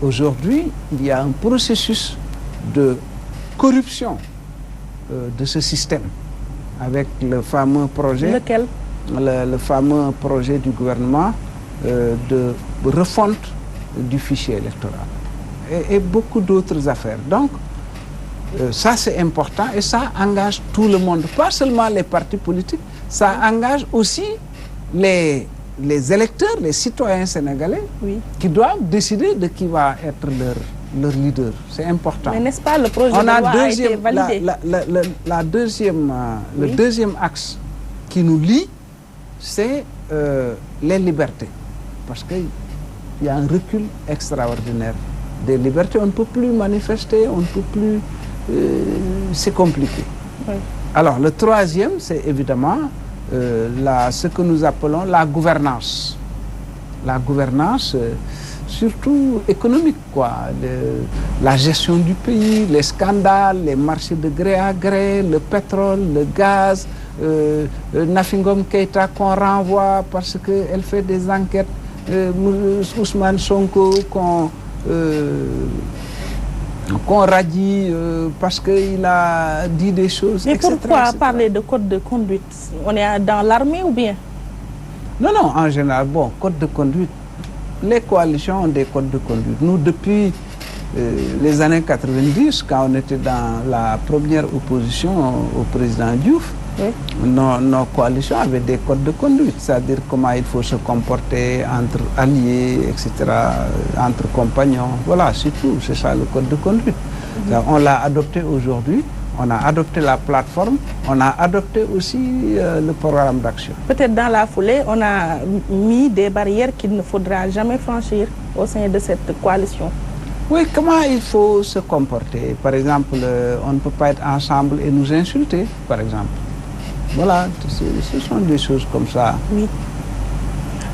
aujourd'hui, il y a un processus de corruption de ce système avec le fameux projet. Lequel? Le fameux projet du gouvernement de refonte du fichier électoral et beaucoup d'autres affaires. Donc, ça c'est important et ça engage tout le monde, pas seulement les partis politiques, ça engage aussi les électeurs, les citoyens sénégalais, oui, qui doivent décider de qui va être leur leader. C'est important. Mais n'est-ce pas le projet de loi a été validé? Le deuxième axe qui nous lie, c'est les libertés. Parce qu'il y a un recul extraordinaire des libertés. On ne peut plus manifester, on ne peut plus... c'est compliqué. Oui. Alors, le troisième, c'est évidemment ce que nous appelons la gouvernance. La gouvernance, surtout économique, quoi. La gestion du pays, les scandales, les marchés de gré à gré, le pétrole, le gaz, Nafingom Keïta qu'on renvoie parce qu'elle fait des enquêtes, Ousmane Sonko qu'on radie parce qu'il a dit des choses. Mais etc., pourquoi etc. parler de code de conduite? On est dans l'armée ou bien? Non, non, en général, bon, code de conduite. Les coalitions ont des codes de conduite. Nous, depuis les années 90, quand on était dans la première opposition au président Diouf, oui, nos coalitions avaient des codes de conduite, c'est-à-dire comment il faut se comporter entre alliés, etc., entre compagnons. Voilà, c'est tout, c'est ça le code de conduite. On l'a adopté aujourd'hui, on a adopté la plateforme, on a adopté aussi le programme d'action. Peut-être dans la foulée, on a mis des barrières qu'il ne faudra jamais franchir au sein de cette coalition. Oui, comment il faut se comporter? Par exemple, on ne peut pas être ensemble et nous insulter, par exemple. Voilà, ce sont des choses comme ça. Oui.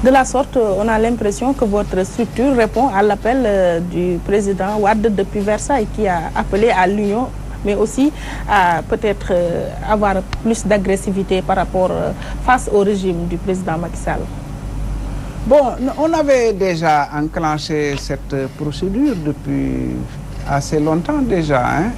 De la sorte, on a l'impression que votre structure répond à l'appel du président Wade depuis Versailles, qui a appelé à l'union, mais aussi à peut-être avoir plus d'agressivité par rapport face au régime du président Macky Sall. Bon, on avait déjà enclenché cette procédure depuis assez longtemps déjà, hein.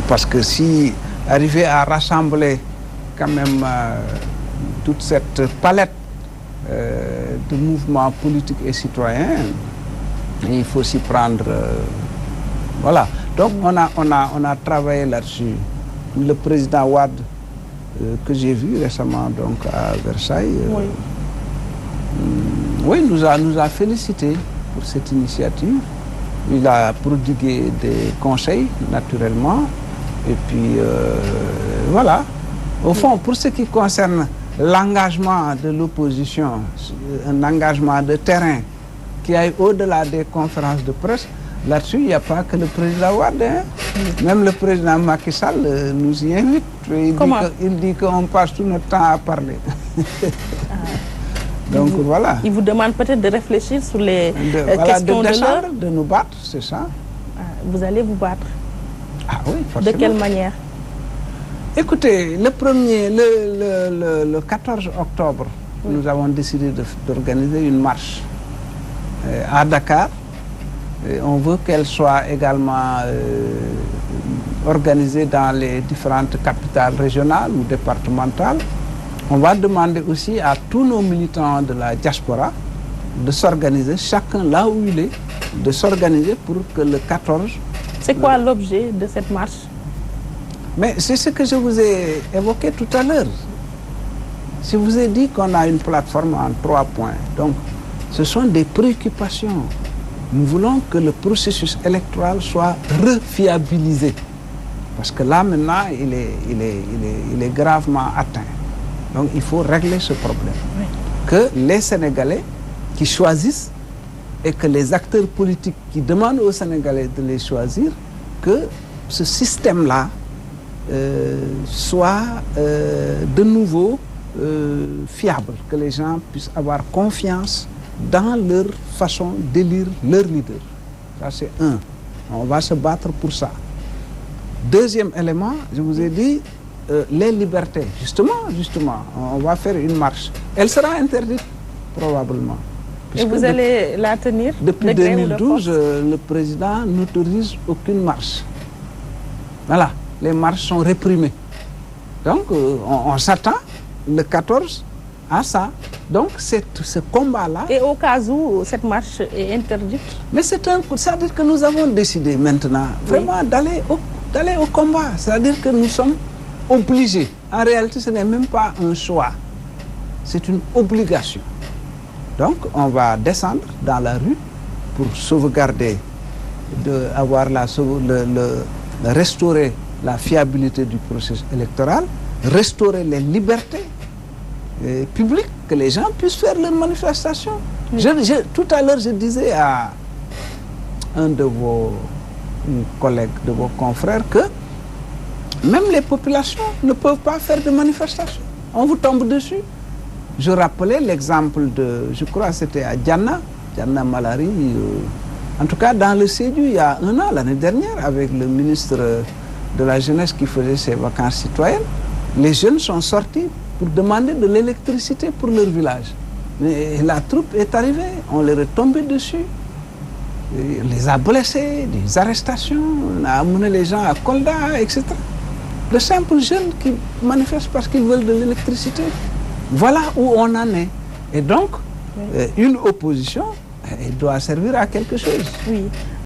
Parce que si arriver à rassembler quand même toute cette palette de mouvements politiques et citoyens, il faut s'y prendre. Voilà. Donc on a travaillé là-dessus. Le président Wade, que j'ai vu récemment donc à Versailles, oui, nous a félicité pour cette initiative. Il a prodigué des conseils, naturellement. Et puis, voilà. Au fond, pour ce qui concerne l'engagement de l'opposition, un engagement de terrain qui aille au-delà des conférences de presse, là-dessus, il n'y a pas que le président Wade. Hein. Même le président Macky Sall nous y invite. Il dit qu'on passe tout notre temps à parler. Donc voilà. Il vous demande peut-être de réfléchir sur les questions de l'heure. De nous battre, c'est ça. Vous allez vous battre. Ah oui, forcément. De quelle manière? Écoutez, le 14 octobre, nous avons décidé d'organiser une marche à Dakar. Et on veut qu'elle soit également organisée dans les différentes capitales régionales ou départementales. On va demander aussi à tous nos militants de la diaspora de s'organiser, chacun là où il est, de s'organiser pour que le 14, C'est quoi l'objet de cette marche? Mais c'est ce que je vous ai évoqué tout à l'heure. Je vous ai dit qu'on a une plateforme en 3 points. Donc, ce sont des préoccupations. Nous voulons que le processus électoral soit refiabilisé. Parce que là, maintenant, il est gravement atteint. Donc, il faut régler ce problème. Oui. Que les Sénégalais qui choisissent et que les acteurs politiques qui demandent aux Sénégalais de les choisir, que ce système-là soit de nouveau fiable, que les gens puissent avoir confiance dans leur façon d'élire leur leader. Ça, c'est un. On va se battre pour ça. Deuxième élément, je vous ai dit, les libertés. Justement, on va faire une marche. Elle sera interdite, probablement. Et vous allez la tenir? Depuis 2012, le président n'autorise aucune marche. Voilà, les marches sont réprimées. Donc, on s'attend le 14 à ça. Donc, ce combat-là... Et au cas où cette marche est interdite? Mais c'est-à-dire que nous avons décidé maintenant vraiment d'aller au combat. C'est-à-dire que nous sommes obligés. En réalité, ce n'est même pas un choix. C'est une obligation. Donc, on va descendre dans la rue pour sauvegarder, restaurer la fiabilité du processus électoral, restaurer les libertés publiques, que les gens puissent faire leurs manifestations. Oui. Tout à l'heure, je disais à un de vos collègues, de vos confrères, que même les populations ne peuvent pas faire de manifestations. On vous tombe dessus. Je rappelais l'exemple de, je crois que c'était à Diana Malari, en tout cas dans le Sédhiou, il y a 1 an, l'année dernière, avec le ministre de la Jeunesse qui faisait ses vacances citoyennes. Les jeunes sont sortis pour demander de l'électricité pour leur village. Mais la troupe est arrivée, on leur est tombé dessus, on les a blessés, des arrestations, on a amené les gens à Kolda, etc. De simples jeunes qui manifestent parce qu'ils veulent de l'électricité. Voilà où on en est. Et donc, une opposition, elle doit servir à quelque chose. Oui.